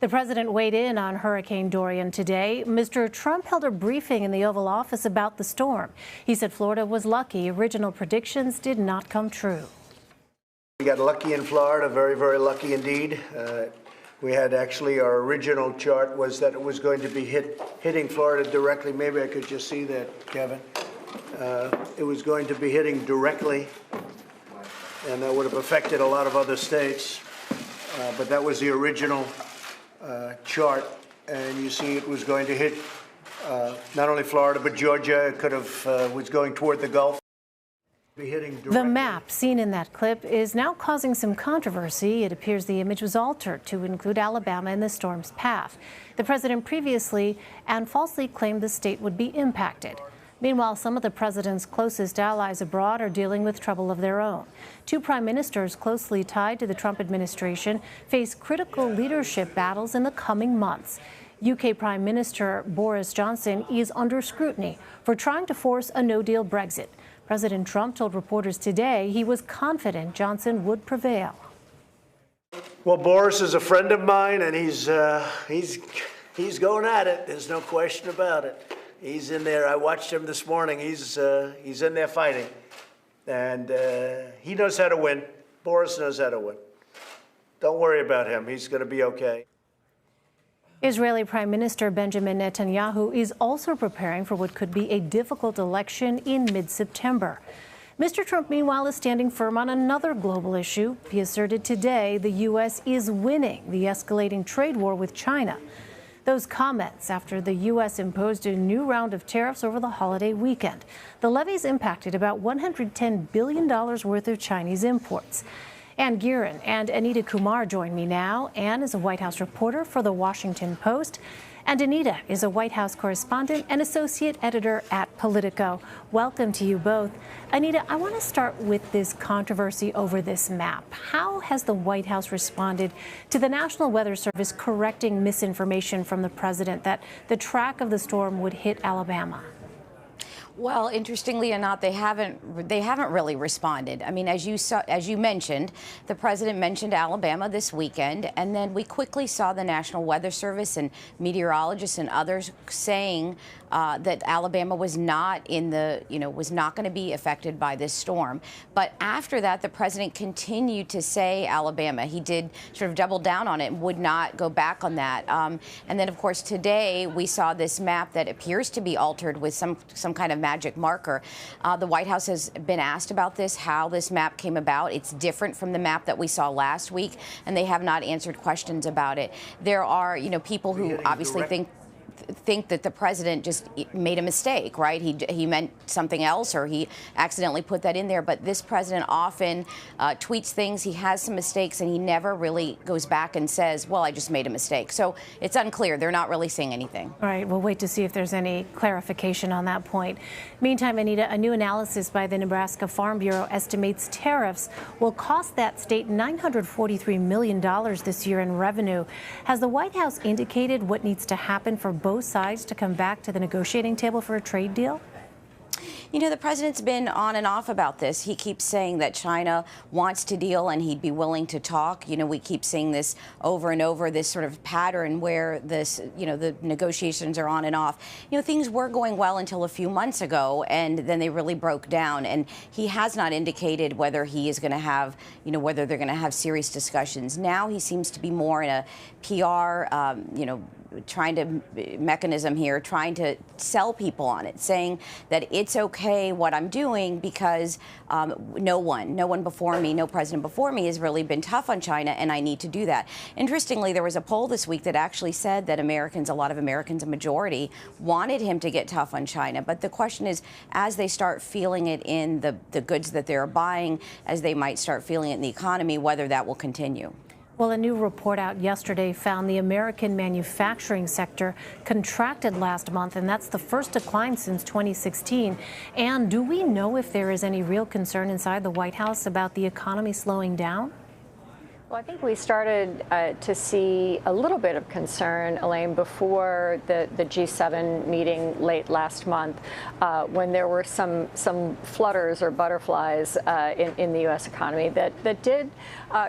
The president weighed in on Hurricane Dorian today. Mr. Trump held a briefing in the Oval Office about the storm. He said Florida was lucky. Original predictions did not come true. We got lucky in Florida, very, very lucky indeed. We had actually, our original chart was that it was going to be hitting Florida directly. Maybe I could just see that, Kevin. It was going to be hitting directly, and that would have affected a lot of other states. But that was the original chart, and you see it was going to hit not only Florida but Georgia. It could have was going toward the Gulf. The map seen in that clip is now causing some controversy. It appears the image was altered to include Alabama in the storm's path. The president previously and falsely claimed the state would be impacted. Meanwhile, some of the president's closest allies abroad are dealing with trouble of their own. Two prime ministers closely tied to the Trump administration face critical leadership battles in the coming months. UK Prime Minister Boris Johnson is under scrutiny for trying to force a no-deal Brexit. President Trump told reporters today he was confident Johnson would prevail. Well, Boris is a friend of mine, and he's going at it. There's no question about it. He's in there. I watched him this morning. He's in there fighting, and he knows how to win. Boris knows how to win. Don't worry about him. He's going to be okay. Israeli Prime Minister Benjamin Netanyahu is also preparing for what could be a difficult election in mid-September. Mr. Trump, meanwhile, is standing firm on another global issue. He asserted today the U.S. is winning the escalating trade war with China. Those comments after the U.S. imposed a new round of tariffs over the holiday weekend. The levies impacted about $110 billion worth of Chinese imports. Ann Gearan and Anita Kumar join me now. Ann is a White House reporter for The Washington Post, and Anita is a White House correspondent and associate editor at Politico. Welcome to you both. Anita, I want to start with this controversy over this map. How has the White House responded to the National Weather Service correcting misinformation from the president that the track of the storm would hit Alabama? Well, interestingly enough, they haven't really responded. I mean, as you mentioned, the president mentioned Alabama this weekend, and then we quickly saw the National Weather Service and meteorologists and others saying that Alabama was not was not going to be affected by this storm. But after that, the president continued to say Alabama. He did sort of double down on it and would not go back on that. And then, of course, today we saw this map that appears to be altered with some kind of magic marker. The White House has been asked about this, how this map came about. It's different from the map that we saw last week, and they have not answered questions about it. There are, people who obviously think that the president just made a mistake, right? He meant something else, or he accidentally put that in there. But this president often tweets things. He has some mistakes, and he never really goes back and says, well, I just made a mistake. So it's unclear. They're not really saying anything. All right. We'll wait to see if there's any clarification on that point. Meantime, Anita, a new analysis by the Nebraska Farm Bureau estimates tariffs will cost that state $943 million this year in revenue. Has the White House indicated what needs to happen for both sides to come back to the negotiating table for a trade deal? The president's been on and off about this. He keeps saying that China wants to deal and he'd be willing to talk. We keep seeing this over and over, this sort of pattern where this, the negotiations are on and off. Things were going well until a few months ago, and then they really broke down. And he has not indicated whether he is going to have, whether they're going to have serious discussions. Now he seems to be more in a PR, mechanism here, trying to sell people on it, saying that it's okay what I'm doing because no one before me, no president before me has really been tough on China, and I need to do that. Interestingly, there was a poll this week that actually said that a lot of Americans, a majority, wanted him to get tough on China. But the question is, as they start feeling it in the goods that they're buying, as they might start feeling it in the economy, whether that will continue. Well, a new report out yesterday found the American manufacturing sector contracted last month, and that's the first decline since 2016. And do we know if there is any real concern inside the White House about the economy slowing down? Well, I think we started to see a little bit of concern, Elaine, before the G7 meeting late last month, when there were some flutters or butterflies in the U.S. economy that did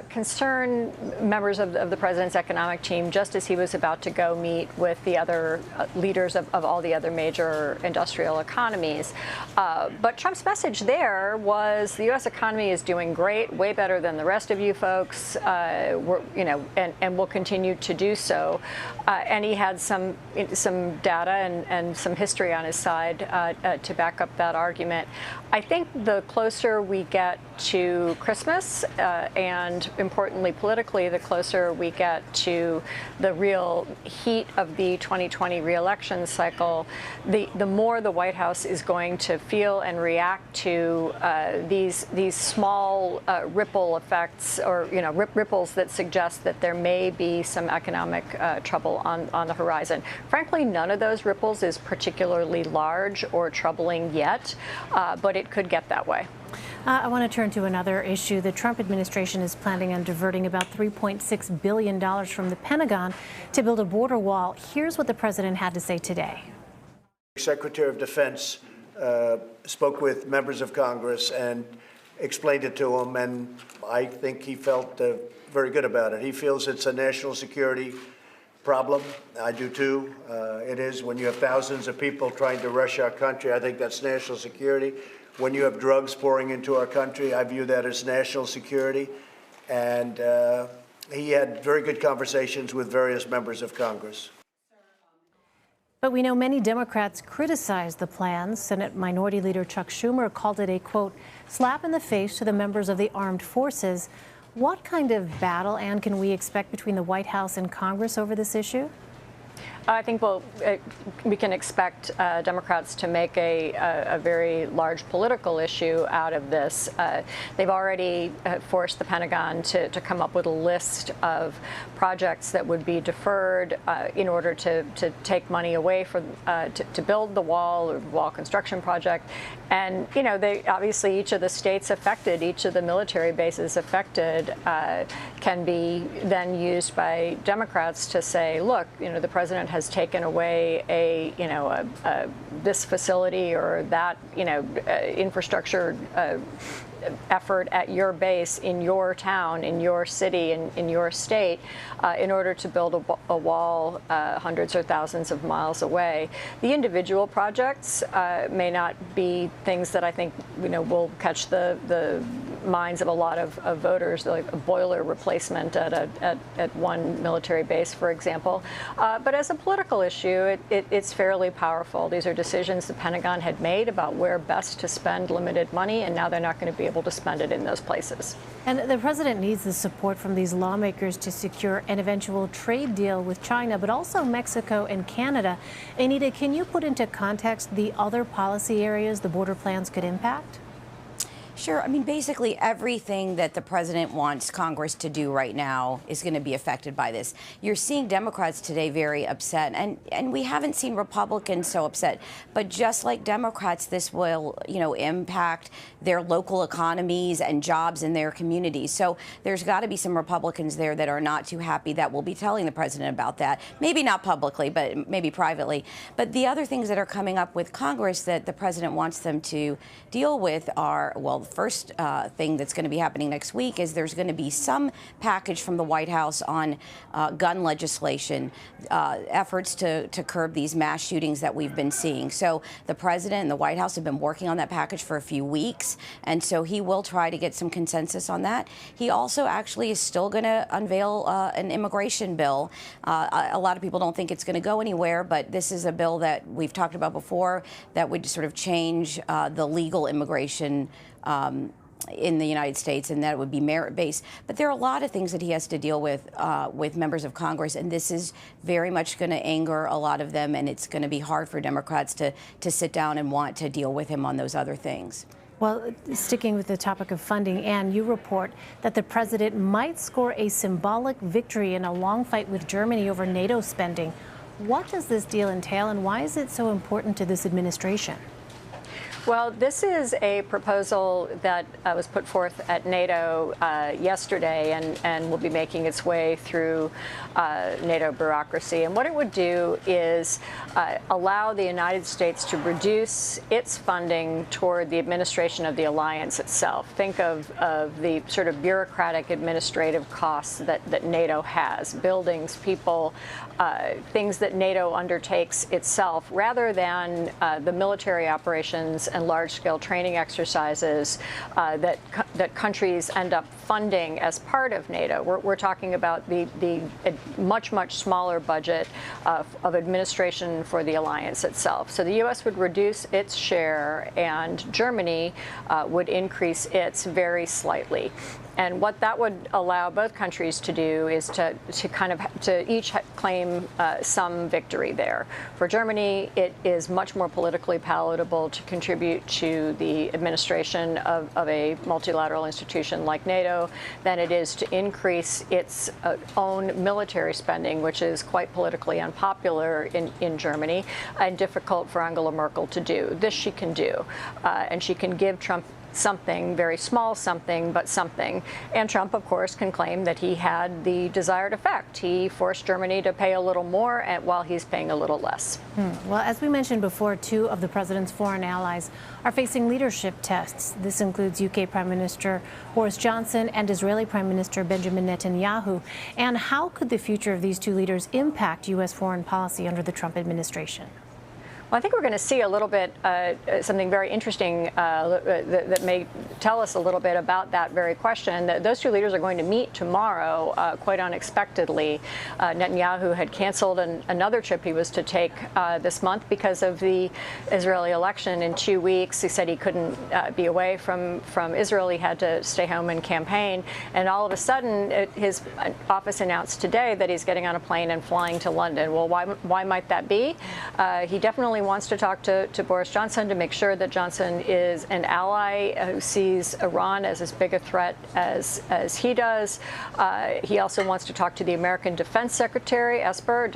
concern members of the president's economic team, just as he was about to go meet with the other leaders of all the other major industrial economies. But Trump's message there was the U.S. economy is doing great, way better than the rest of you folks. And will continue to do so. And he had some data and some history on his side to back up that argument. I think the closer we get to Christmas, and importantly politically, the closer we get to the real heat of the 2020 re-election cycle, the more the White House is going to feel and react to these small ripple effects, or ripples that suggest that there may be some economic trouble on the horizon. Frankly, none of those ripples is particularly large or troubling yet, but it could get that way. I want to turn to another issue. The Trump administration is planning on diverting about $3.6 billion from the Pentagon to build a border wall. Here's what the president had to say today. Secretary of Defense spoke with members of Congress and explained it to them, and I think he felt very good about it. He feels it's a national security problem. I do too. It is. When you have thousands of people trying to rush our country, I think that's national security. When you have drugs pouring into our country, I view that as national security. And he had very good conversations with various members of Congress. But we know many Democrats criticized the plans. Senate Minority Leader Chuck Schumer called it a, quote, slap in the face to the members of the armed forces. What kind of battle, Ann, can we expect between the White House and Congress over this issue? I think we can expect Democrats to make a very large political issue out of this. They've already forced the Pentagon to come up with a list of projects that would be deferred in order to take money away to build the wall or wall construction project. And, they obviously, each of the states affected, each of the military bases affected can be then used by Democrats to say, look, the president has taken away this facility or that, infrastructure effort at your base, in your town, in your city, in your state, in order to build a wall hundreds or thousands of miles away. The individual projects may not be things that I think will catch the minds of a lot of voters, like a boiler replacement at one military base, for example. But as a political issue, it's fairly powerful. These are decisions the Pentagon had made about where best to spend limited money, and now they're not going to be able to spend it in those places. And the president needs the support from these lawmakers to secure an eventual trade deal with China, but also Mexico and Canada. Anita, can you put into context the other policy areas the border plans could impact? Sure. I mean, basically everything that the president wants Congress to do right now is going to be affected by this. You're seeing Democrats today very upset, and we haven't seen Republicans so upset. But just like Democrats, this will, impact their local economies and jobs in their communities. So there's got to be some Republicans there that are not too happy that will be telling the president about that. Maybe not publicly, but maybe privately. But the other things that are coming up with Congress that the president wants them to deal with are, well, the first thing that's going to be happening next week is there's going to be some package from the White House on gun legislation, efforts to curb these mass shootings that we've been seeing. So the president and the White House have been working on that package for a few weeks, and so he will try to get some consensus on that. He also actually is still going to unveil an immigration bill. A lot of people don't think it's going to go anywhere, but this is a bill that we've talked about before that would sort of change the legal immigration in the United States, and that would be merit-based. But there are a lot of things that he has to deal with members of Congress, and this is very much going to anger a lot of them, and it's going to be hard for Democrats to sit down and want to deal with him on those other things. Well, sticking with the topic of funding, Ann, you report that the president might score a symbolic victory in a long fight with Germany over NATO spending. What does this deal entail, and why is it so important to this administration? Well, this is a proposal that was put forth at NATO yesterday and will be making its way through NATO bureaucracy. And what it would do is allow the United States to reduce its funding toward the administration of the alliance itself. Think of the sort of bureaucratic administrative costs that NATO has, buildings, people, things that NATO undertakes itself, rather than the military operations and large-scale training exercises that countries end up funding as part of NATO. We're talking about the much smaller budget of administration for the alliance itself. So the U.S. would reduce its share, and Germany would increase its very slightly. And what that would allow both countries to do is to each claim some victory there. For Germany, it is much more politically palatable to contribute to the administration of a multilateral institution like NATO than it is to increase its own military spending, which is quite politically unpopular in Germany and difficult for Angela Merkel to do. This she can do, and she can give Trump something, very small something, but something. And Trump, of course, can claim that he had the desired effect. He forced Germany to pay a little more while he's paying a little less. Well, as we mentioned before, two of the president's foreign allies are facing leadership tests. This includes UK Prime Minister Boris Johnson and Israeli Prime Minister Benjamin Netanyahu. And how could the future of these two leaders impact U.S. foreign policy under the Trump administration? Well, I think we're going to see a little bit something very interesting that may tell us a little bit about that very question. Those two leaders are going to meet tomorrow, quite unexpectedly. Netanyahu had canceled another trip he was to take this month because of the Israeli election in 2 weeks. He said he couldn't be away from Israel. He had to stay home and campaign. And all of a sudden, his office announced today that he's getting on a plane and flying to London. Well, why might that be? He definitely wants to talk to Boris Johnson to make sure that Johnson is an ally who sees Iran as big a threat as he does. He also wants to talk to the American Defense Secretary, Esper,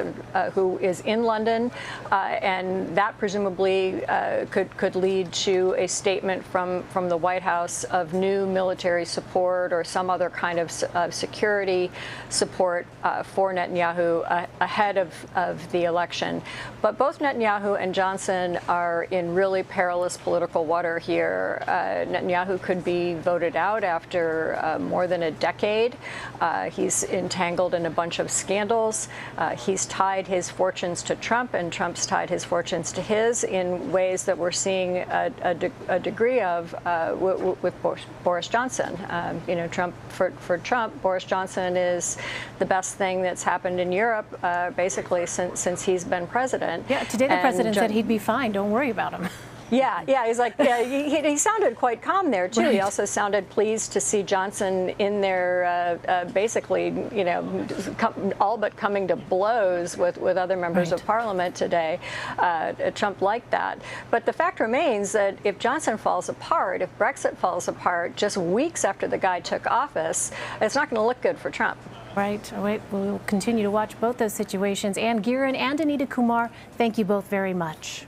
who is in London, and that presumably could lead to a statement from the White House of new military support or some other kind of security support for Netanyahu ahead of the election. But both Netanyahu and Johnson are in really perilous political water here. Netanyahu could be voted out after more than a decade. He's entangled in a bunch of scandals. He's tied his fortunes to Trump, and Trump's tied his fortunes to his in ways that we're seeing a degree of with Boris Johnson. For Trump, Boris Johnson is the best thing that's happened in Europe, basically since he's been president. Yeah, today the president said he'd be fine. Don't worry about him. Yeah, he's like, he sounded quite calm there, too. Right. He also sounded pleased to see Johnson in there, basically, all but coming to blows with other members of Parliament today. Trump liked that. But the fact remains that if Johnson falls apart, if Brexit falls apart just weeks after the guy took office, it's not going to look good for Trump. Right. We'll continue to watch both those situations. And Gearan and Anita Kumar, thank you both very much.